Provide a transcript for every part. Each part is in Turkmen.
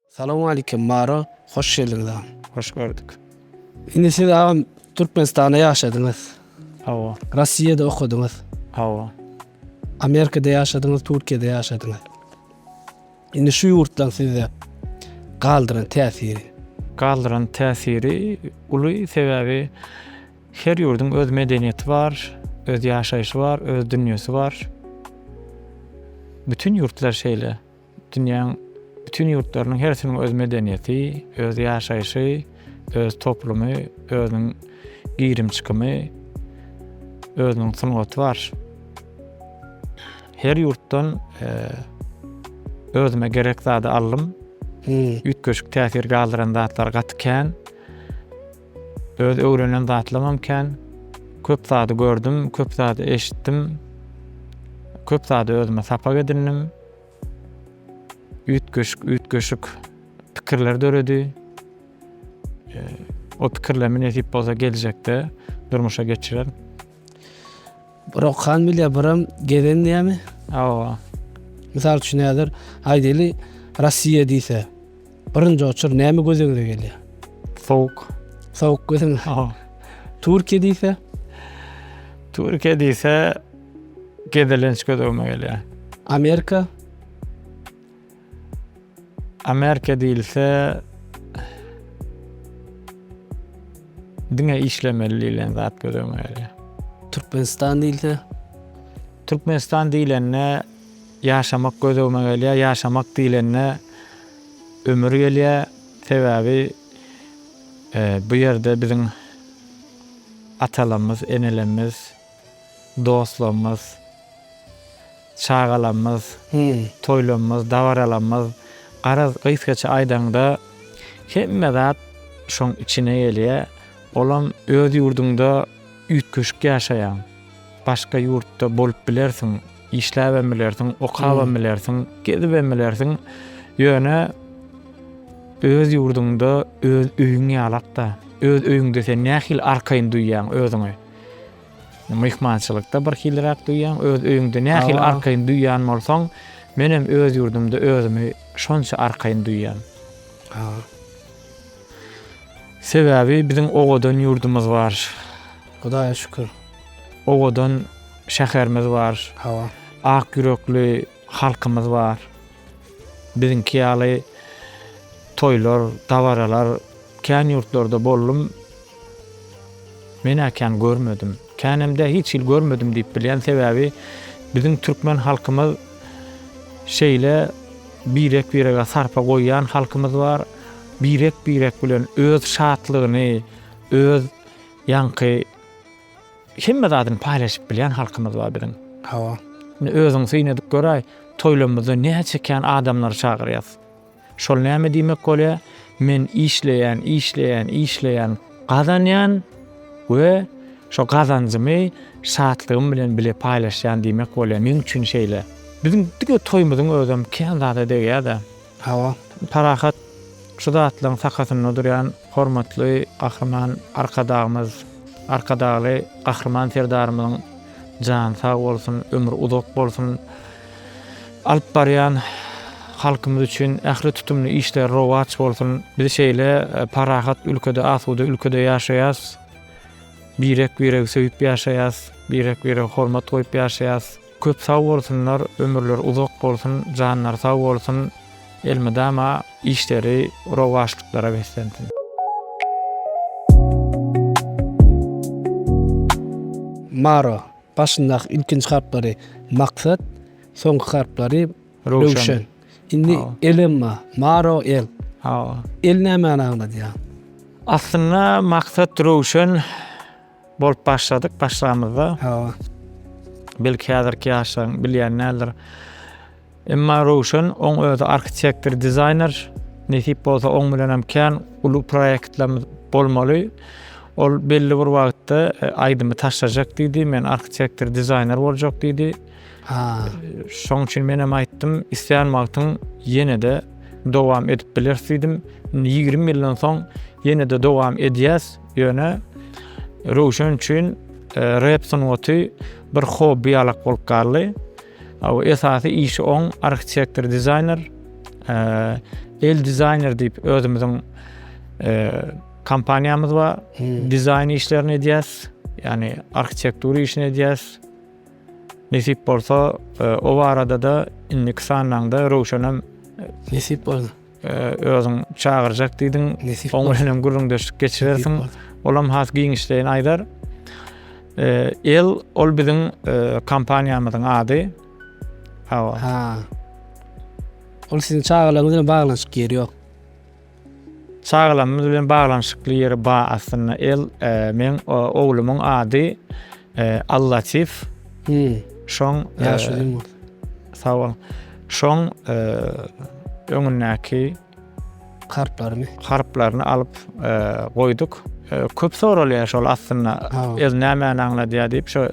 Salamu aleykum Maro, hoş geldiniz ağam. Hoş gördük. Indi siz ağam Türkmenistan'da yaşadınız, Hava, Rossiyada okudunuz, hava. Amerika'da yaşadınız, Türkiye'de yaşadınız. Indi şu yurtdan size kaldıran tesiri. Kaldıran täsiri uly sebebi her ýurdun öz medeniyeti var, öz ýaşaýşy var, öz dünýäsi var. Bütün ýurtlar şeýle. Dünýäň bütün ýurtlarynyň hersiniň öz medeniyeti, öz ýaşaýşy, öz toplumy, özüniň girim çykymy, özüniň sanaty var. Her ýurtdan özüme gerek zady alym. Ütköşük täsir galdyran zatlar gatykän, öz öwrenen zatlamamkän, köp zady gördüm, köp zady eşitdim, köp zady özüme sapak edindim. Ütköşük pikirler döredi. O pikirlerimi netip bolsa geljekde durmuşa geçiren. Birak kan bile biram geden diýämi? Awa. Misal üçin nädir? Haýdyly Rossiýa diýse, birinji oçur näme gözeňize gelýär? Soğuk. Sowuk gözeň. Awa. Türkiýe diýse, Türkiýe diýse gedelenç gödegime gelýär. Amerika, Amerika diýilse diňe işlemelilen zat gödegime gelýär. Türkmenistan diýilse, Türkmenistan diýilenne ýaşamak gödegime gelýär, ýaşamak diýilenne ömür gelýär. Sebebi bu ýerde biziň atalarymyz, enelerimiz, dostlarymyz, çagalarymyz, toýlarymyz, dawaralarymyz garaz gysgaça aýdanda hemme zat şoň içine gelýär. Olam öz ýurdunda ütköşük ýaşaýan. Başga ýurtda bolup bilersiň, işläp bilersiň, okap bilersiň, gezip bilersiň. Ýöne öz ýurdunda öz öýüňi alapda, öz öýüňde sen nähil arkaýyn duýýan özüňi. Mehmançylykda bir hilrak duýýan, öz öýüňde nähil arkaýyn duýýan bolsaň, menem öz ýurdumda özümi şonça arkaýyn duýýan. Sebebi biziň ogadan ýurdumyz bar. Hudaýa şükür. Ogadan şäherimiz bar. Hawa. Ak yürekli halkymyz bar. Biziňki ýaly toýlar, dawaralar kän ýurtlarda boldum. Men akän görmedim. Känemde hiç il görmedim diýip bilýän sebebi biziň türkmen halkymyz şeýle birek sarpa goýýan halkymyz bar. Birek bilen öz şatlygyny, öz ýanky hemme zadyny paýlaşyp bilýän halkymyz bar biziň. Hawa. Özüň syny göräý, toýlarymyzda näçe kän adamlar çagyrýas. Şol näme diýmek bolýar? Men işleýän, gazanýan we şo gazanjymy şatlygym bilen bile paýlaşýan diýmek bolýar. Meň üçin şeýle. Biziň dige toýmyzyň özüm kän zada degýär-de. Hawa. Parahat şu zatlaryň sakatyny durýan hormatly gahrman arkadagymyz, arkadagy gahrman serdarymyň jan sag bolsun, ömür uzak bolsun. Alyp barýan halkymyz üçin ähli tutumly işler rowaç bolsun. Biz şeýle parahat ülkede, asuda ülkede ýaşaýas. Birek söýüp ýaşaýas, birek hormat goýup ýaşaýas. Köp sag bolsunlar, ömürler uzak bolsun, janlar sag bolsun. Elmedama işleri rowaçlyklara beslensin. Maro, başyndaky ilkinji harplary maksat, soňky harplary rowşan. Indi elimma, Maro el. Hawa. El näme anagynda diýär? Aslında maksat rowşan bolup başladyk, başlamyzda. Hawa. Belki häzirki ýaşaryň bilýän näler. Emma rowşan oň özü arkitektor, designer, netip bolsa oň bilen hem kän ulu proýektlerimiz bolmaly. Ol belli bir wagtda aýdymy taşlajak diýdi, men arkitektor, designer boljak diýdi. Şoň üçin men hem aýtdym, isleýän wagtyň ýene-de dowam edip bilersidim. 20 ýyldan soň ýene-de dowam edýäs. Ýöne rowşan üçin rap sanaty bir hobby alak bolup galdy. Esasy işi oň arkitektor, designer, El Designer diýip özümiziň kampanýamyz bar. Dizayn işlerini edýäs, ýani arhitektura işini edýäs. Nesip bolsa o arada da inni kısanaňda Rowşanam Nesip boldy. Özüň çağırjak diýdiň. Nesip Oňa bilen gürrüňdeşik geçirersiň. Olam has giňişleýin aýdar. El ol biziň kampanýamyzyň ady. Ha. Ol sizin çağılaryňyz bilen baglanşyk ýeri ýok. Çağılamyz bilen baglanşykly ýeri bar aslında. El men oglumyň ady Allatif. Şoň Ýaşy diýim. sağ ol. Şoň öňündäki harplaryny alyp goýduk. Köp soralýar şol aslında. El nämäni aňladýar diýip şo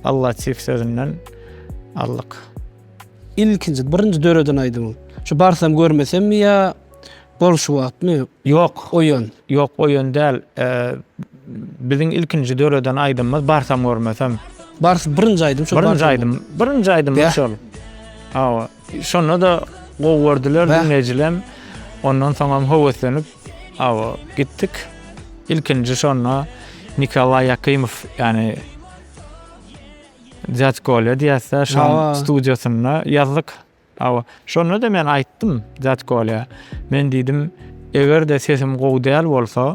Allatif sözünden aldyk. İlkinji birinji döreden aýdym. Şu barsam görmesem ya bolşuwatmy? Yok. Oýan. Yok oýan däl. Biziň ilkinji döreden aýdymyz barsam görmesem. Bars birinji aýdym şu. Birinji aýdym şol. Hawa. Şonu da gowurdylar dinleýijilem. Ondan soňra howaslanıp hawa gittik. İlkinji şonu Nikolay Yakimov ýani Zatkolya diýse şol studiosuna ýazdyk. Hawa. Şonu da men aýtdym Zatkolya. Men diýdim, eger de sesim gowdýal bolsa,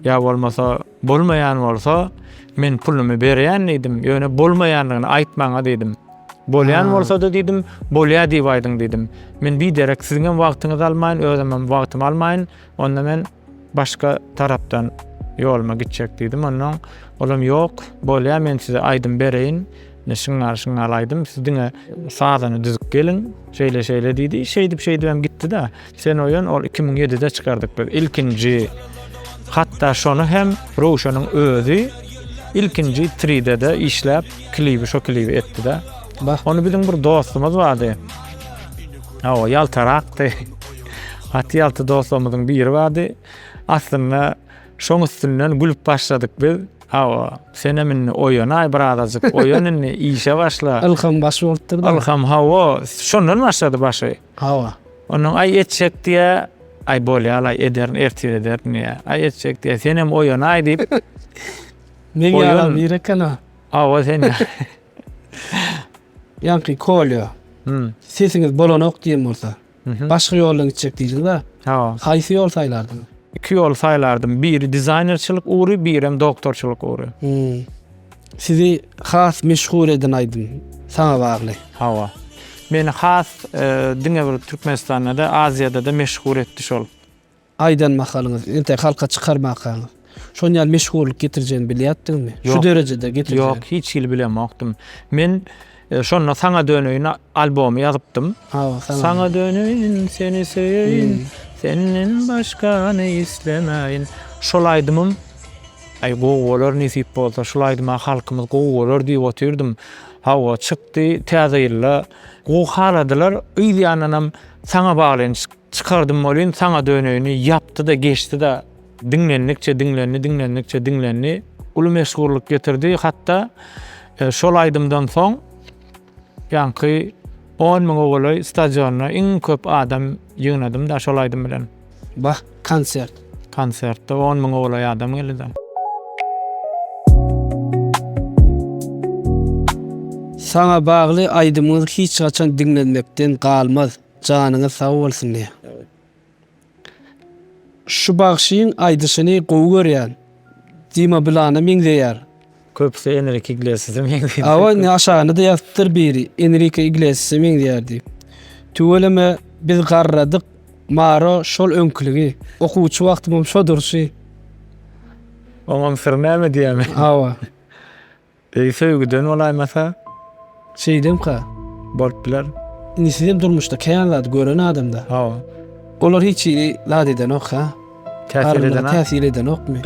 ýa bolmasa bolmaýan bolsa, men pulumy berýän diýdim. Ýöne bolmaýanlygyny aýtmaňa diýdim. Bolýan bolsa da diýdim, bolýa diýip aýdyň diýdim. Men bir derek siziň wagtyňyzy almaýyn, özüm wagtymy almaýyn, onda men başga tarapdan ýoluma gitjek diýdim. Ondan olam ýok, bolýa men size aýdym bereýin. Şuňa aýdym, siz diňe sazyny düzüp gelin, şeýle diýdi. Şeýdip gitdi da. Sen oýan ol 2007-de çykardyk biz. İlkinji hatta şonu hem Rowşanyň özü ilkinji 3D-de işläp klibi etdi da. Bak. Onu bizim bir dostumuz vardı. O yaltarakdy. Hatta yaltı dostumuzun biri vardı. Aslında şoň üstünden gülüp başladık biz. Sene minni oýana birazajyk oýanyny işe başla. Alham başı bolupdyr da. Alham şondan başlady başı. Onuň ay etjek diýe ay bolýar, ay ederin, ertir ederin ýa. Ay etjek diýe senem oýana ay diýip. Men ýaram ýerekena. Sen. Ýanky kolýa. Sesiňiz bolanok diýen bolsa. Başga ýoldan gitjek diýdiň da. Haýsy ýol saýlardym? 2 ýol saýlardym. Biri dizaynerçilik uğru, biri hem doktorçilik uğru. Sizi has meşhur eden aýdym. Saňa bagly. Meni has diňe bir Türkmenistanda da, Aziýada da meşhur etdi şol. Aýdan makalyňyz, ente halka çykarmakalyňyz. Şoň ýaly meşhurlyk getirjeni bilýärdiňmi? Şu derejede getirjeni? Ýok, hiç bilmekdim. Men şonda Saňa döneýin albomy ýazypdym. Saňa döneýin, seni söýeýin, senden başgany islemäýin. Şol aýdymym ay gowlar nesip bolsa şol aýdyma halkymyz gowlar diýip otyrdım. Hawa çykdy, täze ýylla gowhaladylar. Öýdýanam saňa baglan çykardym bolýan, saňa döneýini ýapdy da geçdi da dinlenni. Uly meşhurlyk getirdi. Hatta şol aýdymdan soň ýanky 10 000 ogly stadionna iň köp adam ýygnadym da şol aýdym bilen. Bak, konsertde 10 000 ogly adam geldi. Saňa bagly aýdymyňyz hiç gaçan dinlenmekden galmaz. Janyňyz sag bolsun diýe. Şu bagşyň aýdyşyny gowy görýän. Dima bilana meňdeýär. Köpse Enrique Iglesias'y meňdeýär. Awa ne aşagyny da ýazypdyr biri. Enrique Iglesias'y meňdeýär. Tüweleme biz garradyk. Maro şol öňküligi. Okuwçy wagtymym şodurşy. Oňam sirnäme diýämi? Awa. Söýgüden olaýmasa Şeýdem-ka. bolup biler. Nisem durmuşda keýanlady gören adamda. Olar hiç ladeden ok ha. Täsir eden okmy?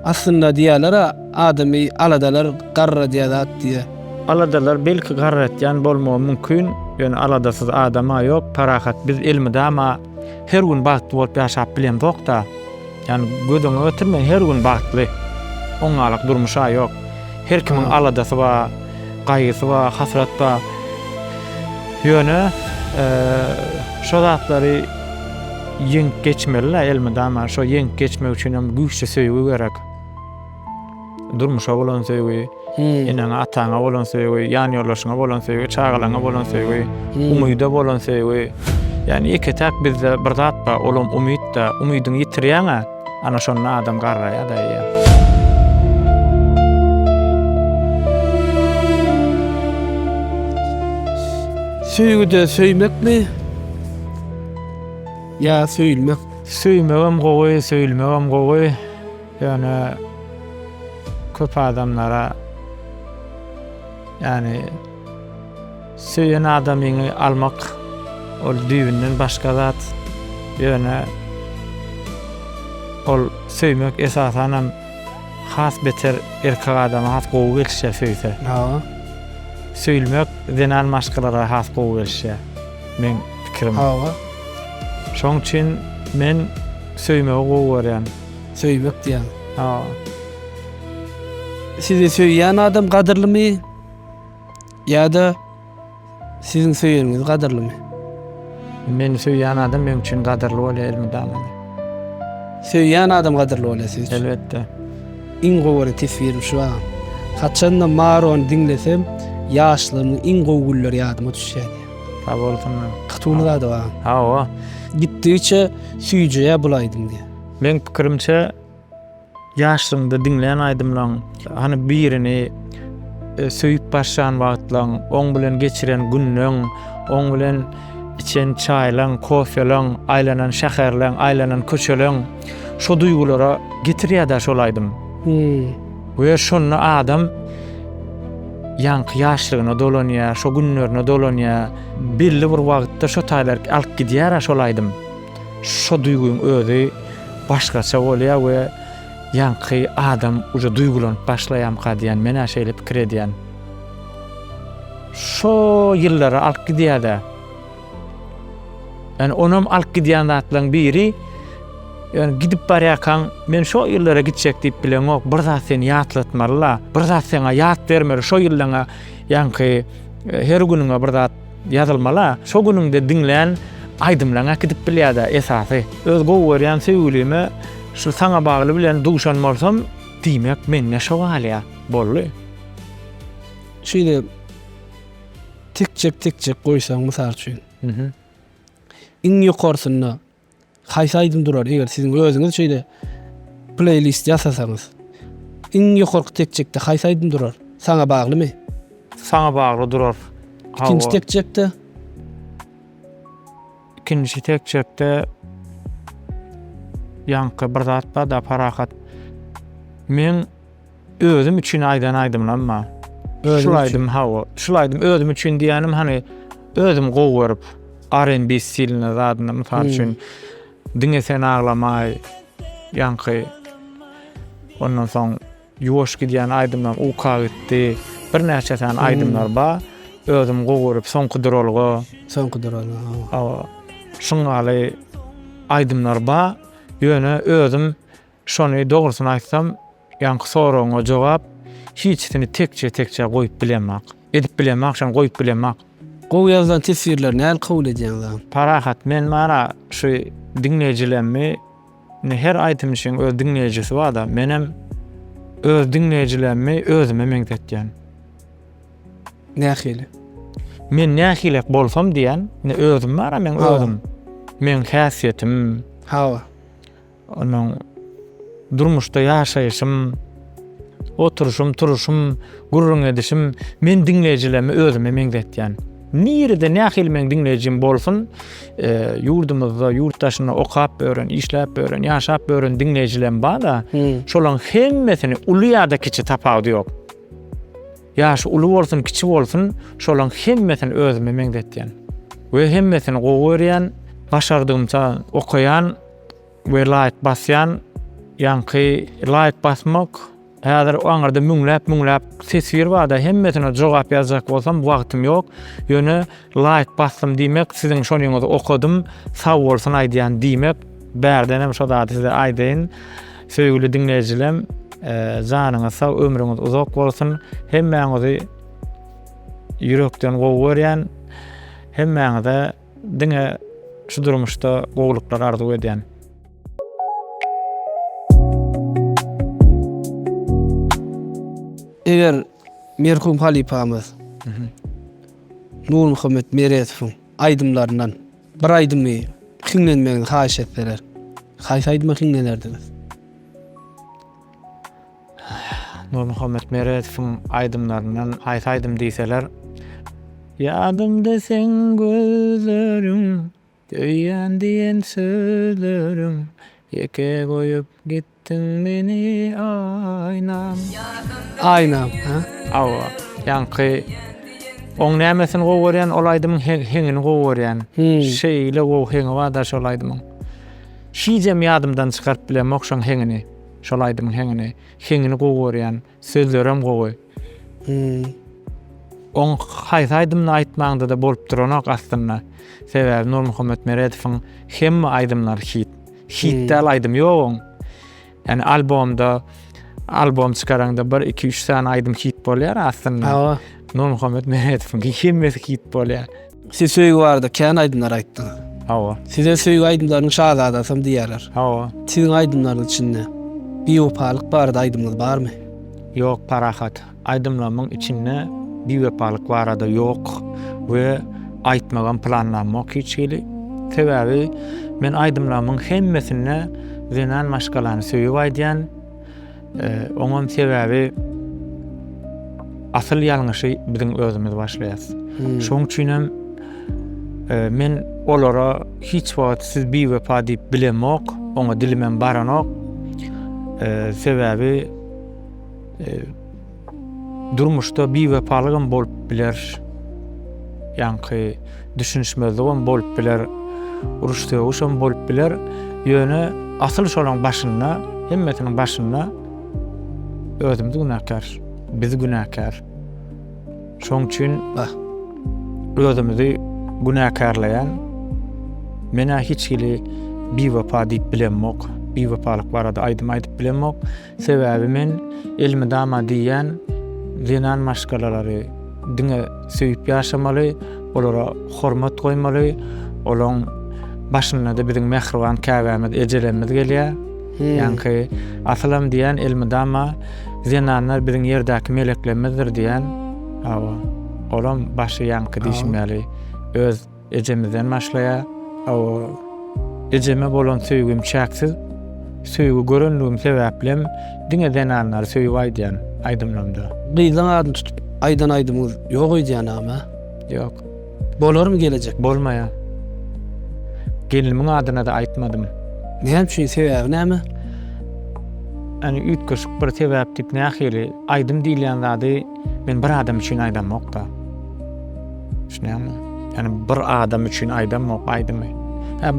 Aslında diýerler adamy aladalar garra diýär diýe. Aladalar belki garra etýän bolmagy mümkin. Ýöne aladasyz adama ýok, parahat biz ilmide ama her gün bagtly bolup ýaşap bilemdik da. Ýani gödüňe ötürme her gün bagtly. Oňalyk durmuşa ýok. Her kimiň aladasy bar, gaýgysy bar, hasrat bar. Ýöne Şo zatlary ýeňip geçmeli elmede, ama şo ýeňip geçmek üçin hem güýçli söýgü gerek. Durmuşa bolan söýgü, eneňe ataňa bolan söýgü, ýan ýoldaşyňa bolan söýgü, çagalaňa bolan söýgü, umyda bolan söýgü. Yani iki tak bizde bir zat bar, olam umyt da, umydyny ýitirýäňe ana şonu adam garraýar da ýa. Söýgüde söýmekmi? Ya söýülmek? Söýmegem gowy, söýülmegem gowy. Yani köp adamlara, yani söýen adamyny almak ol düýünden başga zat. Yani ol söýmek esasan hem has beter erkek adama has gowy gelişe söýse. Ha. Söýülmek denan başgalara has gowy gelişe. Men pikirim. Ha. Şoň üçin men söýmegi gowy görýän. Söýmek diýen. Ha. Sizi söýýän adam gadyrlymy? Ýa-da sizin söýýäniňiz gadyrlymy? Men söýýän adam men üçin gadyrly bolýar elmydam. Söýýän adam gadyrly bolýar siz üçin. Elbetde. İň gowy tesbir şu an. Haçanda maron dinlesem, ýaşlygyň iň gowy günleri ýadyma düşýär. Ha bolsunmy? Qytuny da wa. Ha o. Gitdiçe süýjeýä bulaýdym diýe. Men pikirimçe ýaşlygynda dinleýän aýdymlaň hani birini söýüp başlayan wagtlaň, oň bilen geçiren günleň, oň bilen içen çaýlaň, kofelaň, aýlanan şäherleň, aýlanan köçeleň şo duýgulara getirýär-de şol aýdym. Bu şonu adam ýanky ýaşlygyna dolanýar, şo günlerine dolanýar, belli bir wagtda şo taýlar alyp gidýär şol aýdym. Şo duýguň özi başgaça bolýar we ýanky adam uja duýgulanyp başlaýam diýen men şeýle pikir edýän. Şo ýyllara alyp gidýär-de. Yani onam alyp gidýän zatlaryň biri, yani gidip barýakan, men şo ýyllara gitjek diýip bilen ok, bir zat seni ýatlatmaly, bir zat sana ýat bermeli, şo ýyllaňa ýanky her günüňe bir zat ýazylmaly, şo günüňde dinleýän aýdymlaňa gidip bilýär-de esasy. Öz gowy görýän söýgülimi şu sana bagly bilen duşan bolsam, diýmek menne şo galya bolly. Şeýle tikçek goýsaň mysal üçin. Iň ýokarsyna haýsy aýdym durar eger siziň özüňiz şeýle playlist ýasasaňyz. Iň ýokarky tekçekde haýsy aýdym durar? Sana baglymy? Sana bagly durar. İkinji tekçekde? İkinji tekçekde ýanky bir zat bar da parahat. Men özüm üçin aýdymlanma. Şulaýdym hawa. Şulaýdym özüm üçin diýenim hani özüm gowy görüp R&B stiline zadyna mysal üçin dinlesen ağlamay, ýanky ondan soň ýuwaş gidýän aýdymlar uka gitdi. Bir näçe tane aýdymlar bar. Özüm gowy görüp soňky duralgy. Hawa. Şuňaly aýdymlar bar. Ýöne özüm şonu dogrusyny aýtsam, ýanky soragyňa jogap hiçsini tekçe goýup bilemek. Edip bilemek, şonu goýup bilemek. Gowy ýazdan tesbirler näl kabul edýäňler? Parahat men mara şu dinleýijilerimi her aýtym üçin öz dinleýijisi bar da, menem öz dinleýijilerimi özüme meňzetýän. Nähili? Men nähilek bolsam diýen, özüm mara men özüm. Men häsiýetim. Hawa. Onun durmuşda ýaşaýyşym, oturuşum, turuşum, gurrun edişim, men dinleýijilerimi özüme meňzetýän. Nirde nähil men dinleýijim bolsun, ýurdumyzda, ýurtdaşyna okap bören, işläp bören, ýaşap bören dinleýijilerim bar da, şolaň hemmesini uly ýa-da kiçi tapawdy ýok. Ýaşy uly bolsun, kiçi bolsun, şolaň hemmesini özüme meňzetýän. We hemmesini gowy görýän, başardygymça okaýan we like basýan, ýanky like basmak, häzir oňarda müňläp tesbir bar da, hemmesine jogap ýazjak bolsam wagtym ýok. Ýöne like bastym diýmek, siziň şonuňyzy okudym, sag bolsun aýdýan diýmek, bärdenem şo zat size aýdyn. Söýgüli dinleýijilerim, janyňyz sag, ömrüňiz uzak bolsun. Hemmäňizi ýürekden gowy görýän, hemmäňize diňe şu durmuşda gowluklar arzu edýän. Eger merhum halifamız Nur Muhammed Meretowň aýdymlaryndan bir aýdymy hiňlenmegini haýyş etseler, haýsy aýdymy hiňlenerdiniz? Nur Muhammed Meretowň aýdymlaryndan haýsy aýdym diýseler, ýadymda sen gözleriň, döýýän diýen sözleriň, ýeke goýup gittiň meni aýnam. Aýnam, ha? Awa, ýanky oň nämesini gowurýan ol aýdymyň heňini gowurýan. Şeýle gow heňi wada şol aýdymyň. Şijem ýadymdan çykaryp bilem okşaň heňini, şol aýdymyň heňini gowurýan, sözlerim gowy. On haýsy aýdymny aýtmaňda da bolup duranok aslynda. Sebäbi Nur Muhammed Meretowyň hemme aýdymlar hit. Hitdäl aýdym ýok. Yani album çıkaranda 1-2-3 tane aýdym hit bolýar aslynda. Awa. Nur Muhammed Meretowyň hemmesi hit bolýar. Siz söýgü barda kän aýdymlar aýtdyňyz. Awa. Size söýgü aýdymlaryň şahzadasym diýerler. Awa. Siziň aýdymlaryň içinde biwepalyk barada aýdymyz barmy? Ýok, parahat. Aýdymlaryň içinde biwepalyk barada ýok we aýtmagan planlamok hiç geli. Sebäbi men aýdymlaryň hemmesine zenan maşgalany söýüp aýdýan. Oňam sebäbi asyl ýalňyşy biziň özümiz başlaýas. Şoň üçinem men olara hiç wagt siz biwepa diýip bilemok, oňa dilimen baranok. Sebäbi durmuşda biwepalygym bolup biler. Ýanky düşünşmezligim bolup biler. Uruşdygym bolup biler. Ýöne asyl şolaň başynda, hemmetiniň başynda özümdi günäkär, bizi günäkär. Şoň üçin özümdi günäkärleýän mena hiç gili biwepa diýip bilemok, biwepalyk barada aýdym aýdyp bilemok. Sebäbi men elmi dama diýen zenan maşgalalary diňe söýüp ýaşamaly, olara hormat goýmaly, olaň başyna da biziň mehriban käbämiz, ejelemiz gelýär. Ýanky asalam diýen elmi dama zenanlar biziň ýerdäki meleklemizdir diýen. Awa, olam başy ýanky diýişmeli. Öz ejemizden başlaýar. Awa, ejeme bolan söýgüm çäksiz. Söýgü görenligim sebäplem diňe zenanlar söýüp aýdýan aýdymlarymda. Gyýlan adyny tutup aýdan aýdymyz ýok diýen ama. Ýok. Bolarmy gelecek? Bolmaýar. Gelimiň adyna da aýtmadym. Näme üçin sebäbi näme? Ani ütköşük bir sebäp diýip nähili aýdym diýilýän zady men bir adam üçin aýdamok da. Şunamy? Yani bir adam üçin aýdamok aýdymy.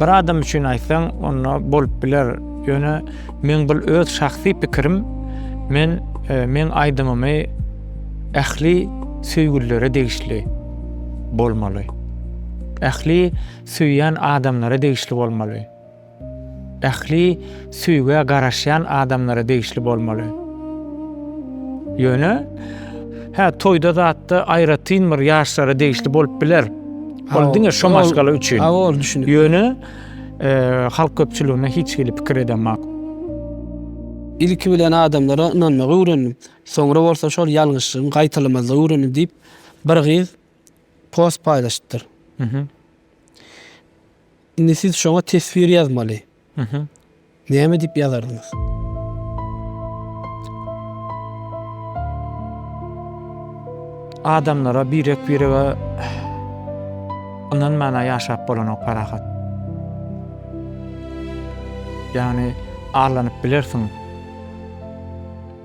Bir adam üçin aýsaň onu bolup biler. Ýöne men bu öz şahsy pikirim. Men aýdymymy ähli söýgülere degişli bolmaly. Ähli söýýän adamlara degişli bolmaly. Ähli söýgüge garaşýan adamlara degişli bolmaly. Ýöne toýda zatda aýratyn bir ýaşlara degişli bolup biler. Ol diňe şo maşgala üçin. Ol düşünip. Ýöne halk köpçüligine hiç gelip pikir edemek. İlki bilen adamlara inanmagy öwrenip, soňra bolsa şol ýalňyşyň gaýtylmazlygy öwrenip diýip bir gyz post paýlaşdyr. Indi siz şoňa tesvir ýazmaly. Näme diýip ýazardyňyz? Adamlara birek inanmana ýaşap bolanok parahat. Yani ağlanıp bilersin.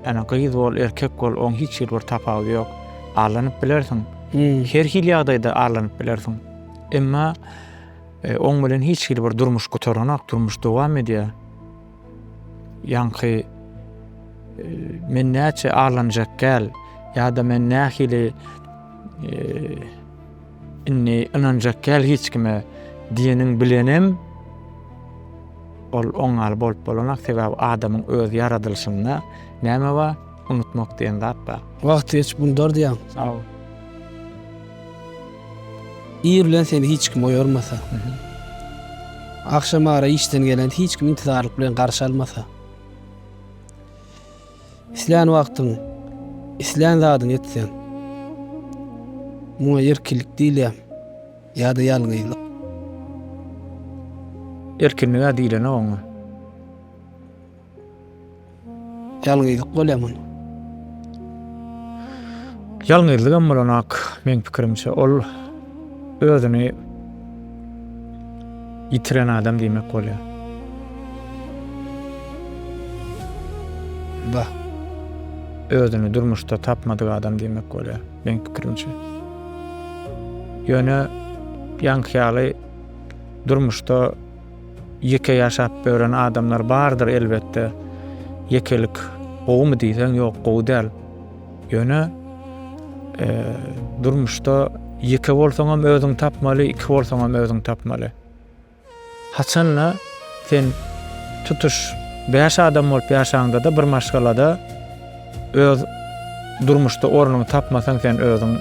Yani kıyız ol, erkek ol, on hiç bir tapağı yok. Ağlanıp bilersin. Her hili ýagdaýda ağlanıp bilersin. Emma on bilen hiç bir durmuş gutaranak, durmuş dowam edýär. Ýanky men näçe ağlanjak gel, ýa-da men nähili inni inanjak gel hiç kime diýeniň bilenim. Ol oňal bolup bolanak sebäbi adamyň öz ýaradylşynda näme bar? Unutmak diýen zat bar. Wagt hiç bundar diýen. Sag ol. Ir bilen seni hiç kim oyormasa. Akşam ara işten gelen hiç kim intizarlyk bilen garşy almasa. İslan wagtyň, islan zadyny etsen. Muňa erkinlik diýilýär. Ýa-da ýalňyzlyk. Erkinliğe diýilen oňa. Ýalňyzlyk bolýar. Ýalňyzlyk bolanok men pikirimçe ol özüni ýitiren adam diýmek bolýar. Ba. Özüni durmuşda tapmadyk adam diýmek bolýar men pikirimçe. Ýöne ýankyýaly durmuşda ýeke ýaşap bören adamlar bardyr elbetde. Ýekelik gowmy diýsen ýok, gowy däl. Ýöne durmuşda ýeke bolsaňam özüň tapmaly, iki bolsaňam özüň tapmaly. Haçanla sen tutuş 5 adam bolup ýaşaňda da bir maşgalada öz durmuşda ornuny tapmasaň sen özüň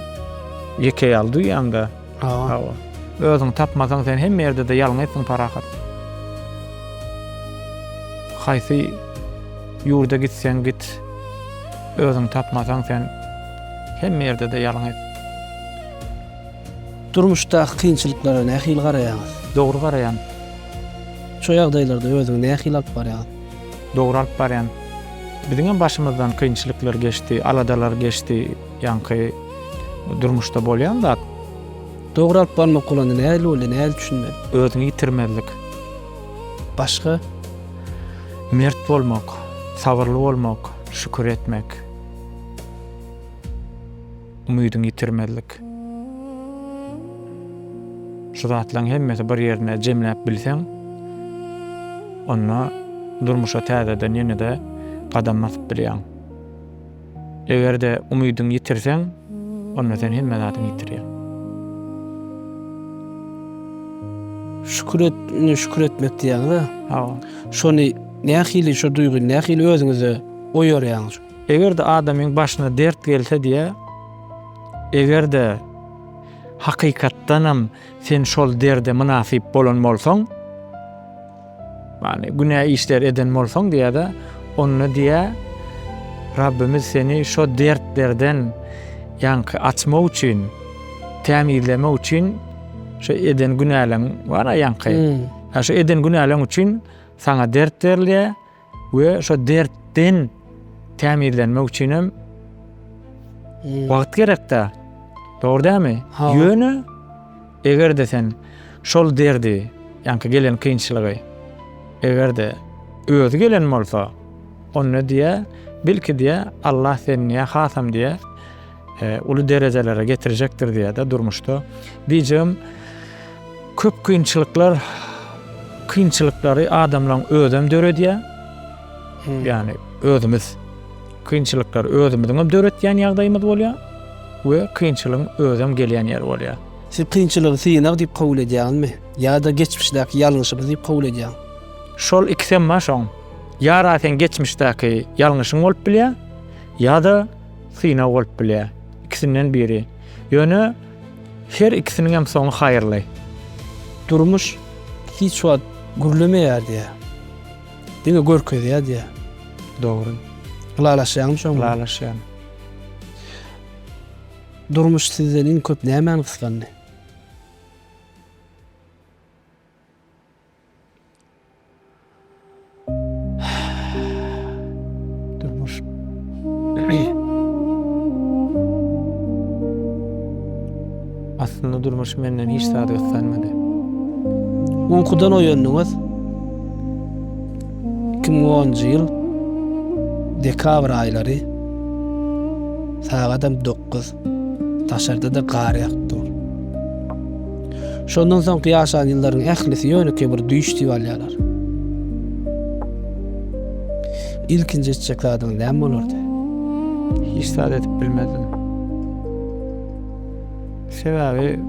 ýeke ýaldyýanda. Hawa. Özüň tapmasaň sen hem ýerde de ýalňysyň parahat. Haýsy ýurda gitsen git, özüň tapmasaň sen hem ýerde de ýalňysyň. Durmuşda kynçylyklara nähil garaýaňyz? Dogry garaýan. Şo ýagdaýlarda özüň nähil alyp barýan? Dogry alyp barýan. Biziň başymyzdan kynçylyklar geçdi, aladalar geçdi, ýanky durmuşda bolýan zat. Dogry alyp barmak bolany nähil boldy, nähil düşünmek? Özüňi ýitirmezlik. Başga? Mert bolmak, sabırly bolmak, şükür etmek. Umydyny ýitirmezlik. Şu zatlaryň hemmesi bir ýerine jemläp bilseň, onda durmuşa täzeden ýene-de gadam basyp bilýän. Egerde umydyny ýitirseň, onda sen hemme zatyny ýitirýän. Şükür etmek diýäňde. Hawa. Şonu nähili şo duýgy, nähili özüňizi oýarýaňyz. Egerde adamyň başyna dert gelse diýe, egerde hakykatdanam sen şol derde münasip bolan bolsaň, ýani günä işler eden bolsaň diýe-de, onu diýe Rabbimiz seni şo dertlerden ýanky açmak üçin, tämirlemek üçin şo eden günäleň wara ýanky. Şo eden günäleň üçin sana dert berýär we şo dertden tämirlenmek üçin wagt gerekde. Doğru dämi? Ýöne egerde sen şol derdi, ýanky gelen kynçylygy egerde özü gelen bolsa, onu diýe belki diýe Allah seni hasam diýe uly derejelere getirecekdir diýe de durmuşda. Diýjem köp kynçylyklary adamlaryň özüm döredýär. Ýani özümiz kynçylyklar özümiziň döretýän ýagdaýymyz bolýar we kynçylygyň özüm gelýän ýer bolýar. Siz kynçylygy synaw diýip kabul edýänmi? Ýa-da geçmişdäki ýalňyşymy diýip kabul edýän? Şol ikisem maşoň. Ýara sen geçmişdäki ýalňyşyň bolup bilýär, ýa-da synaw bolup bilýär. İkisinden biri. Ýöne her ikisiniň hem soňy haýyrly. Durmuş hiç wagt gürlemeýär diýär. Diňe görkezýär diýär. Dogry. Gulalaşýan şoň. Gulalaşýan. Durmuş sizden iň köp nämäni gysgandy? Durmuş. Aslında durmuş menden hiç zat gysganmady. Uykudan oýandyňyz 2010 ýyl dekabr aýlary sagat 9 taşarda da gar ýakdy. Şondan soň ýaşan ýyllaryň ählisi ýöneki bir düýşdi bolýarlar. İlkinji çekladyň näme bolardy? Hiç zat edip bilmedim. Sebebi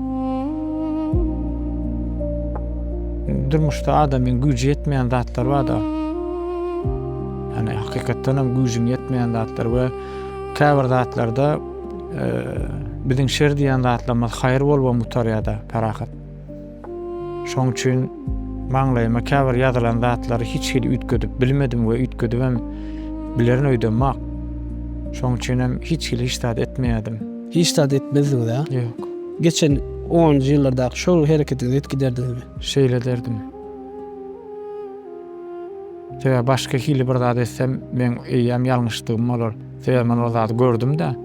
durmuşda adamyň güýji ýetmeýän zatlar bar da. Yani hakykatdan hem güýjüm ýetmeýän zatlar we käbir zatlarda biziň şer diýen zatlarymyz haýır bolmagy mutarýada parahat. Şoň üçin maňlaýyma käbir ýazylan zatlary hiç hili ütgedip bilmedim we ütgedip hem bilerin öýdenmek. Şoň üçin hem hiç hili iştihad etmeýärdim. Hiçtat etmezdiň da. Ýok. Geçen 10 ýyllarda şol hereketini etkiderdiňmi? Şeýle derdim. Täze başga hili bir zat etsem men eýem ýalňyşdygym bolar. Täze men o zaty gördüm-de.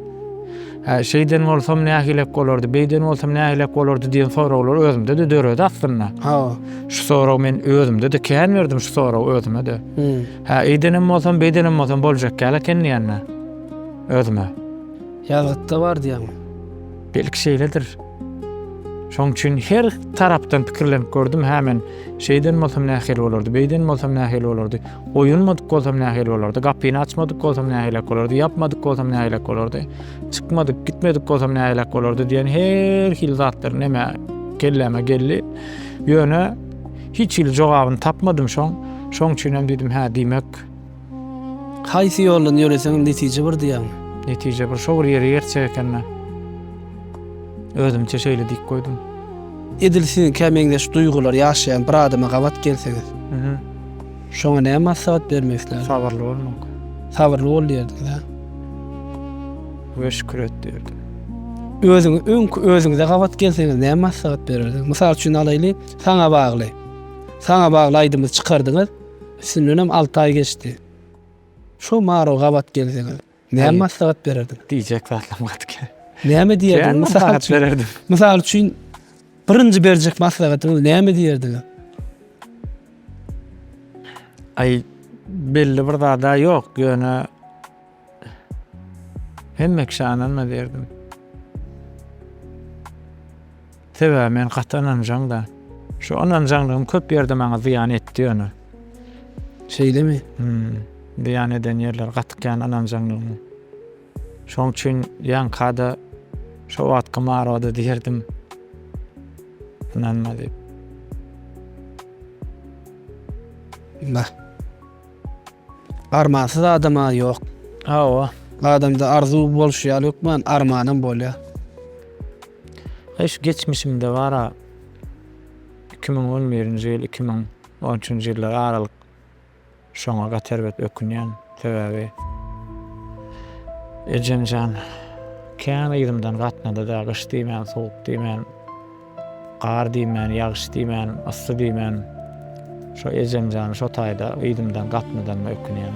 Şeyden bolsam nähilek bolardy, beýden bolsam nähilek bolardy diýen soraglar özümde de döredi aslynda. Ha. Şu sorag men özümde de kän berdim şu sorag özüme de. Eýdenem bolsam, beýdenem bolsam boljak geleken ýanna. Özüme. Ýazgytda bar diýäň. Belki şeyledir. Şoň üçin her tarapdan pikirlenip gördüm. Hemen şeyden bolsam nähil bolardy, beýden bolsam nähil bolardy. Oýunmadyk bolsam nähil bolardy, gapyny açmadyk bolsam nähil bolardy, ýapmadyk bolsam nähil bolardy. Çykmadyk, gitmedik bolsam nähil bolardy diýen her hil zatlar näme kelleme gelli. Ýöne hiç hil jogabyny tapmadym şoň üçin hem diýdim, ha diýmek. Haýsy ýoldan ýöreseň netije bir diýäň. Netije bir şol ýere ýerçekenme. Özümçe şeýle dik koydum. Edilsin kämeňdeş duygular ýaşaýan bir adama gawat gelseňiz. Şoňa näme maslahat bermekler? Sabarly bolmak. Sabarly bol diýerdiň. We şükür et diýerdim. Özüňize gawat gelseňiz näme maslahat bererdiň? Mysal üçin alaýly, saňa bagly. Saňa bagly aýdymyz çykardyňyz. Sinnem 6 ay geçdi. Şu maro gawat gelseňiz näme maslahat bererdiň? Diýjek zatlam gatky. Näme diýerdiň? Mysal üçin birinji berjek maslahatyňyz näme diýerdiň? Ay belli bir zada ýok, ýöne hemmek şananma derdim. Tebe men gatananjaň da. Şu ananjaňlygym köp ýerde maňa ziýan etdi ýöne. Şeýlemi? Ziýan eden ýerler gatykýan ananjaňlygymy. Şoň üçin ýankada şu wagtky marada diýerdim. Nanma diýip. Nah. Armansız adama ýok. Hawa. Adamda arzu bolşýar ýokman, armanam bolýar. Eş geçmişimde var 2011-nji ýyl, 2013-nji ýyllar aralyk şoňa gaterbet ökünýän sebäbi Ejenjan kän ýerimden gatnada da gyş diýmän, sowuk diýmän, gar diýmän, ýagyş diýmän, ysy diýmän. Şo Ejenjan şo taýda ýerimden gatnadan ökünýän.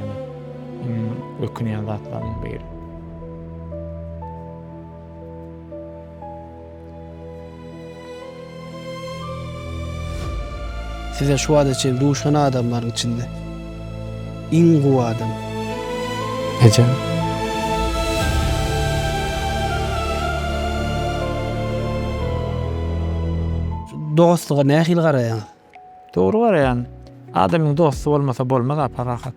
Ökünýän zatlaryň biri. Size şu adaçel duşan adamların içinde. İngu adam. Ejen. Dostluğa nähil garaýan? Dogry garaýan. Adamyň dosty bolmasa bolmaz aparahat.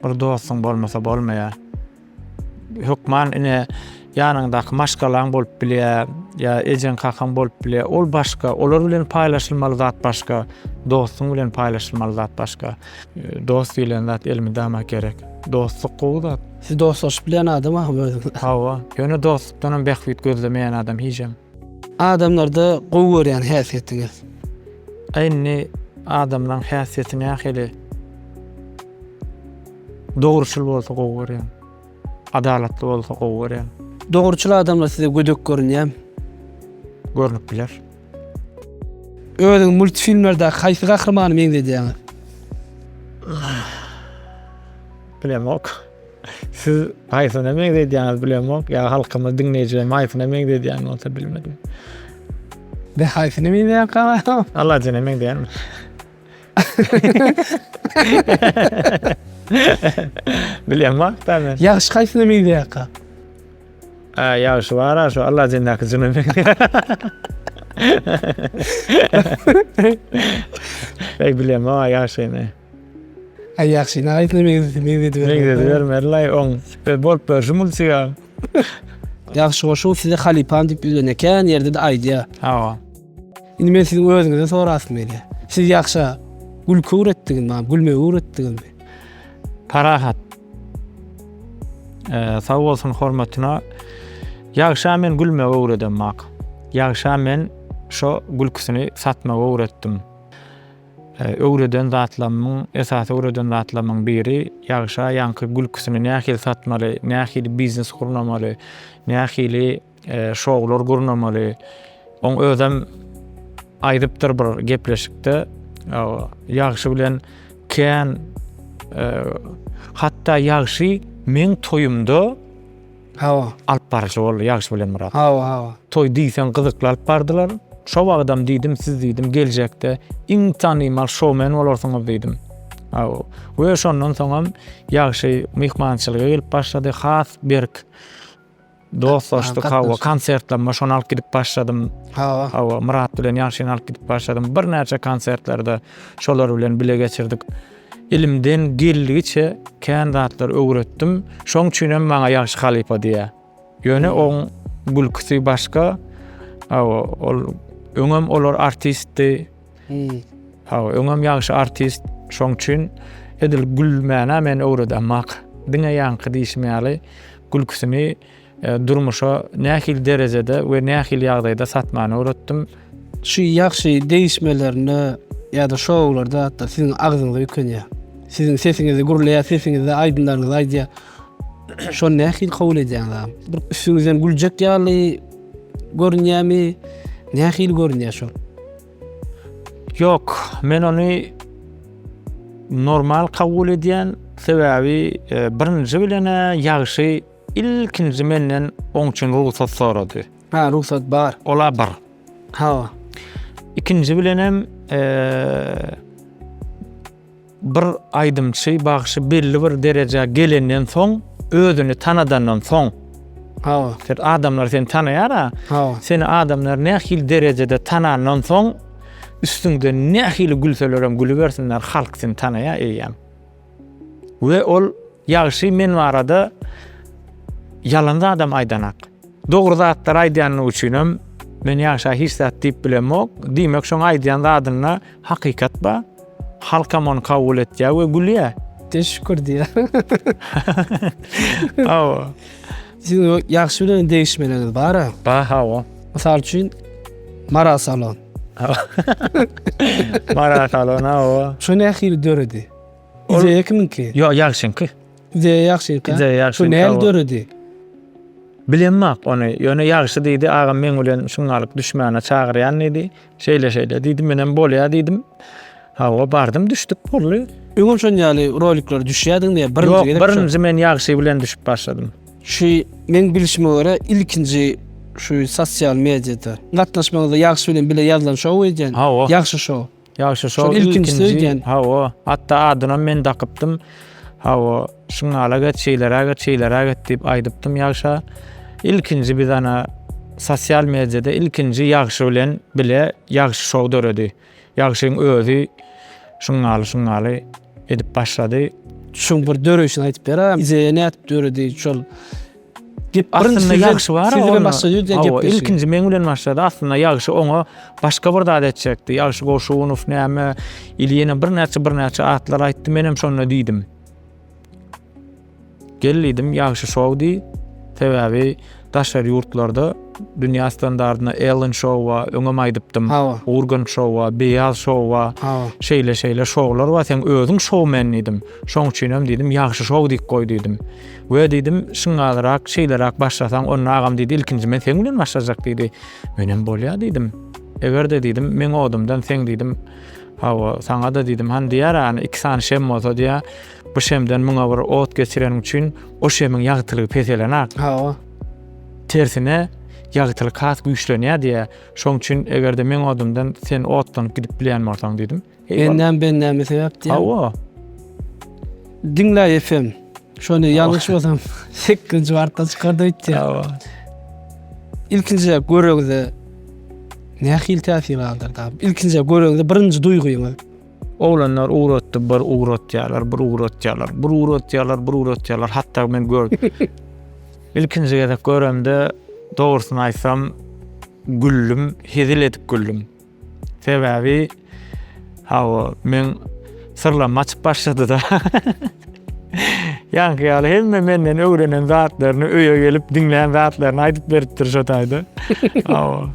Bir dostun bolmasa bolmaýar. Hukman ine ýanyndaky maşgalaň bolup bilýär, ýa ejen kakan bolup bilýär. Ol başga, olar bilen paýlaşylmaly zat başga, dostun bilen paýlaşylmaly zat başga. Dost bilen zat elmi dama gerek. Dostluk gowdat. Siz dostlaşyp bilen adama böyle. Hawa, ýöne dostlukdan behwit gözlemeýän adam hijem. Adamlarda gowy görýän häsiýetiňiz. Aýny adamlaryň häsiýetini ýahyly dogruçul bolsa gowy görýän. Adalatly bolsa gowy görýän. Dogruçul adamlar size gödök görünýär. Görnüp biler. Özüň multifilmlerde haýsy gahrymany meňde diýäňiz? Bilemok. Siz haýsyna meňde diýäňiz bilemok, ýa halkymyz dinleýijiler haýsyna meňde diýän bolsa bilmedim. De haýsyna meňde diýän Allah jene meňde diýän. Bilemok taýdan. Ýagyş haýsyna meňde diýän? Ya şu var şu Allah cennet kızını. Pek bilem ama yaşayın. Ay yaşayın. Ayetli mi dedi vermerlay on. Bol perjumul siga. Yaxşı oşu size halipan dip ýöneken ýerde de aýdýa. Ha. Indi men siziň özüňizden sorasym meni. Siz ýakşy gülke öwretdiňizmi, gülme öwretdiňizmi? Parahat. Sag bolsun hormatyna Ýagşa men gülmege öwredem mak. Ýagşa men şo gülküsini satmaga öwretdim. Öwreden zatlamyň, esasy öwreden zatlamyň biri ýagşa ýanky gülküsini nähili satmaly, nähili biznes gurnamaly, nähili şoglar gurnamaly. Oň özem aýdypdyr bir gepleşikde. Ýagşy bilen kän hatda ýagşy men toýumda alyp barjy boldy ýagşy bilen Murat. Toý diýsen gyzykly alyp bardylar. Şo wagtdam diýdim, siz diýdim, geljekde iň tanymal şowmen bolarsyňyz diýdim. We şondan soňam ýagşy mehmançylyga gelip başlady, has berk dostlaşdyk, konsertlerime şonu alyp gidip başladym. Murat bilen ýagşyny alyp gidip başladym. Bir näçe konsertlerde şolar bilen bile geçirdik. Ilimden geldigiçe kän zatlar öwretdim. Şoň üçin hem maňa ýagşy halypa diýär. Ýöne oň gülküsi başga. Öňem olar artistdi. Öňem ýagşy artist. Şoň üçin edil gülmäne men öwredem mak. Diňe ýanky diýişmäli gülküsini durmuşa nähili derejede we nähili ýagdaýda satmany öwretdim. Şu ýagşy değişmelerini ýa-da şowlarda hatda siziň agzyňyza ýüklenýär. Siziň sesiňizi gurlaýar, sesiňizi aýdynlaryňyzy aýdýar. Şo nähili kabul edýäňler. Bir üstüňizden güljek ýaly görünýärmi? Nähili görünýär şol? Ýok, men ony normal kabul edýän sebäbi birinji bilen ýagşy ilkinji menden oň üçin ruhsat sorady. Ruhsat bar. Ola bar. İkinji bilen hem bir aýdymçy bagşy belli bir derejä gelenden soň, özüni tanadandan soň. Sen adamlar seni tanaýar, seni adamlar nähili derejede tanandan soň, üstüňde nähili gülseler hem gülibersinler, halk seni tanaýar eýýär. We ol ýagşy men arada ýalanda adam aýdanak. Dogry zatlar aýdýanyň üçin hem men ýagşa hiç zat diýip bilemok. Diýmek şoň aýdýan zadyna hakykat ba? Halkam onu kabul etýär we gülýär. Teşekkür diýär. Siz ýagşy bilen değişmeleriniz bar. Mysal üçin Mara salon. Mara salon. Şo nähili döredi? Ide kiminki? Ýok, ýagşynky. Ide ýagşy. Şo nähili döredi? Bilemmek onu. Ýöne ýagşy diýdi, agam men bilen şuňalyk düşmäne çagyrýan idi. Şeýle diýdim, menem bolýar diýdim. Bardym, düşdük bolly. Öňem şon ýaly rolikler düşýärdiň diýe birinji men ýagşy bilen düşüp başladym. Şu men bilişime göre ilkinji şu sosial mediada gatnaşmagyda ýagşy bilen bile ýazylan şow edýän. Ýagşy şow. Ýagşy şow ilkinji. Hatda adyna men dakypdym. Şuňalaga çeýlere diýip aýdypdym ýagşa. İlkinji bir dana sosial mediada ilkinji ýagşy bilen bile ýagşy şow döredi. Ýagşyň özü şuňaly edip başlady. Şuň bir döreşini aýtyp berem. Izene atyp döredi şol. Gep aslında ýagşy bar. İlkinji men bilen başlady. Aslında ýagşy oňa başga bir zat etjekdi. Ýagşy goşuwunyf näme ilýene bir näçe atlar aýtdy. Menem şonu diýdim. Geldim ýagşy şow diýip, sebäbi daşary ýurtlarda dünýä standardyna Ellen Show'a öňe aýdypdym. Urgan Show'a, Beyaz Show'a, şeýle şowlar var. Sen özüň showmen idim. Şoň üçin hem diýdim, ýagşy show diýip goý diýdim. We diýdim, şuňalyrak, şeýlerak başlasaň, onu agam diýdi, ilkinji men sen bilen başlajak diýdi. Menem bolýar diýdim. Eger de diýdim, men odumdan sen diýdim, saňa da diýdim, han diýär, 2 sany şem bolsa diýär. Bu şemden muňa bir ot geçiren üçin o şemiň ýagtylygy peselenak. Tersine ýagtylyk has güýçlenýär diýär. Şoň üçin egerde men odumdan sen otdan gidip bilen bolsaň diýdim. Benden sebäp diýär. Dinle FM. Şonu ýalňyş bolsam 8-nji barda çykardy diýär. İlkinji görüňizde nähili täsir aldyrdy? İlkinji görüňizde birinji duýguňyz. Oğlanlar uğratýarlar, hatta men gördüm. İlkinji gezek göremde doğrusyny aýsam güllüm, hezil edip güllüm. Sebäbi men sırlama açyp başlady da. Ýa-ni ýaly hemme menden öwrenen zatlaryny öýe gelip dinleýän zatlaryny aýdyp beripdir şo taýda. Awa.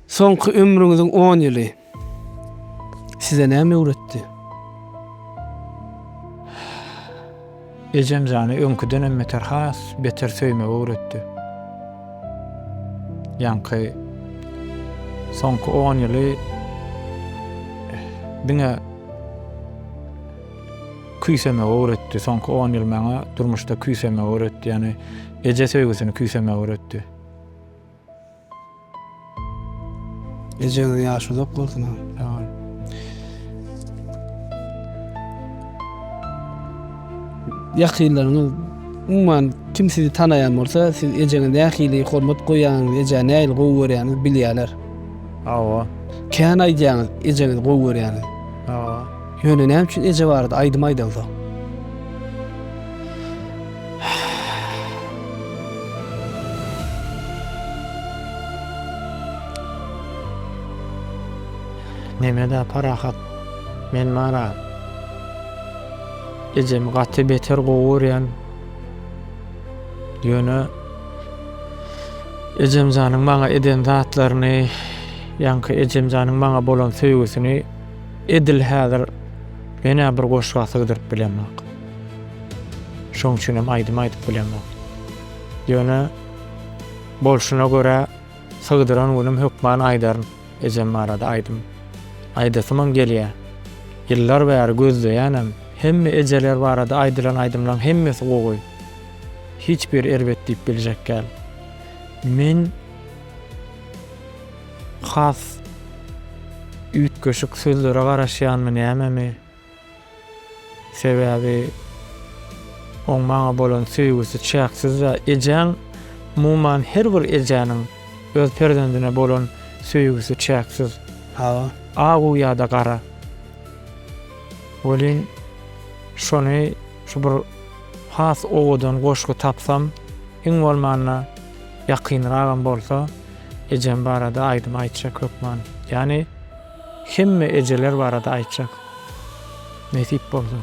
Soňky ömrüňiziň 10 ýyly size näme öwretdi? Ejem zany öňküden hem has beter söýmek öwretdi. Ýa-ni soňky 10 ýyly diňe küýsemek öwretdi. Soňky 10 ýyl maňa durmuşda küýsemek öwretdi. Ýani eje söýgüsini küýsemek öwretdi. Ejeňiň ýaşy uzak bolsun. Ýakynlaryňyz umman kim sizi tanaýan bolsa, siz ejeňiň nähili hormat goýan, eje näil gowy görýäňiz bilýärler. Awa. Kän aýdýaňyz ejeňiz gowy görýäňiz. Awa. Ýöne näme üçin eje bardy aýdym-aýdyldy. Nemede parahat men mara ejem gaty beter gowuryan ýöne ejem zanyň maňa eden zatlaryny ýa-ni ejem zanyň maňa bolan söýgüsini edil häzir mene bir goşga sygdyryp bilenmek. Şoň üçin hem aýdyp bilenmek. Ýöne bolşuna görä sygdyran günüm hökman aýdaryn ejem marada aýdym. Aýdasymam gelýär. Ýyllar bäri gözleýänem. Hemme ejeler barada aýdylan aýdymlaryň hemmesi gowy. Hiç bir erbet diýip biljek gel. Men has ütköşük sözlere garaşýanmy näme? Sebäbi oň maňa bolan söýgüsi çäksiz we ejeň muman her bir ejeňiň öz perzendine bolan söýgüsi çäksiz. Ha. Agu ýa-da gara. Bolin şonu şu bir has owadan goşgy tapsam, iň bolmanda ýakynragam bolsa, ejem barada aýdym aýtjak hökman. Ýani hemme ejeler barada aýtjak. Nesip bolsa.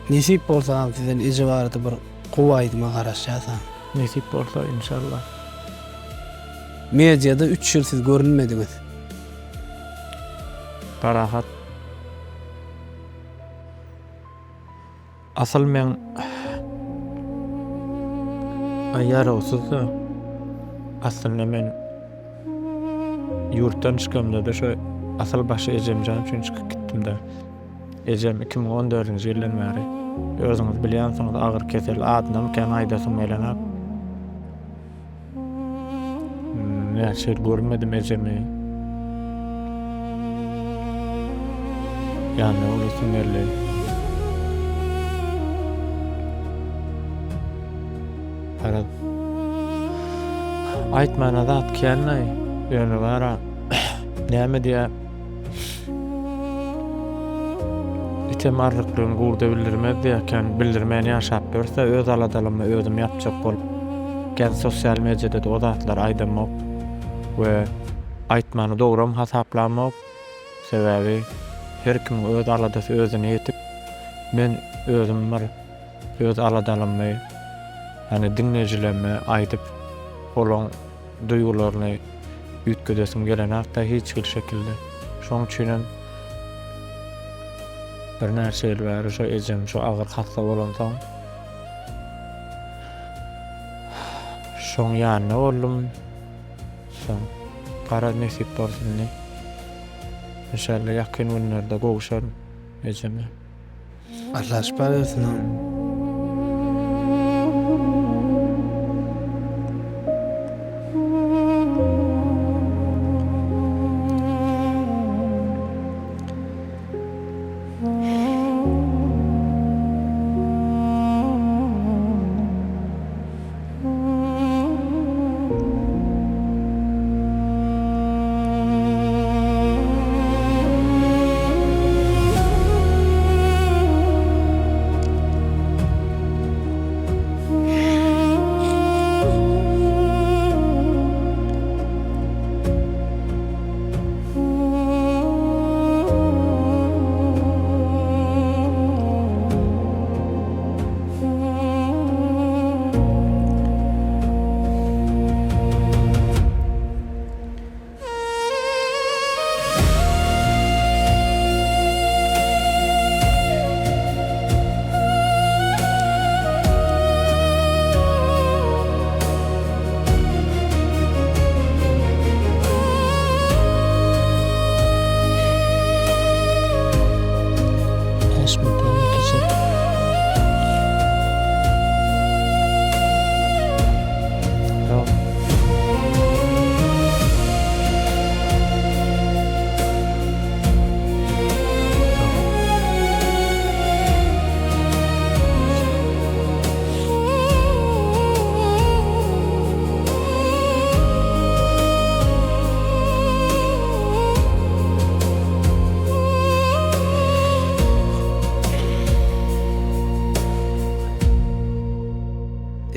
Nesip bolsa sizden eje barada bir gowy aýdyma garaşýasa. Nesip bolsa inşallah. Mediada 3 ýyl siz görünmediňiz. Parahat. Asal men aýar olsa aslında men yurtdan çykamda da şo asal başy ejemjan üçin çykyp gitdim da. Ejem 2014-nji ýyldan bäri özüňiz bilýänsiňiz agyr kesel adynam kän aýdasym elenap. Näçe görmedim ejemi. Yani olasın nerli. Para aýtmana zat kelnäi. Ýöne bara näme diýä itemarlyklygyny gurda bildirmez diýäken bildirmän ýaşap berse öz aladalamy özüm ýapjak bolup gen sosial mediada da o zatlar aýdamak we aýtmany dogram hasaplamak sebäbi her kim öz aladasy özüne ýetip men özüm bar öz aladalamy ýani dinleýijilerime aýdyp bolan duýgularyny ýetgedesim gelen hakda hiç bir şekilde. Şoň üçin bir näçe bar şo ejem şo agyr hasta bolansoň şoň ýanyna boldum. Şoň gara nesip bolsunny. İnşallah ýakyn günlerde gowuşar ejeme. Allah şifa bersin.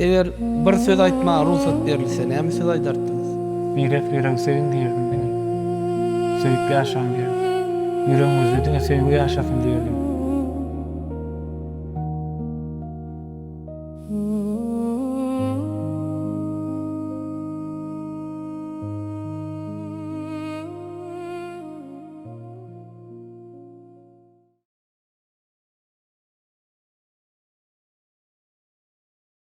eger bir söz aýtmaga ruhsat berilse, näme söz aýdardynız? Yüreği sevin diýerdim. Sevip ýaşaň diýerdim. Yüreğimizi diňe sevgi ýaşasyn diýerdim.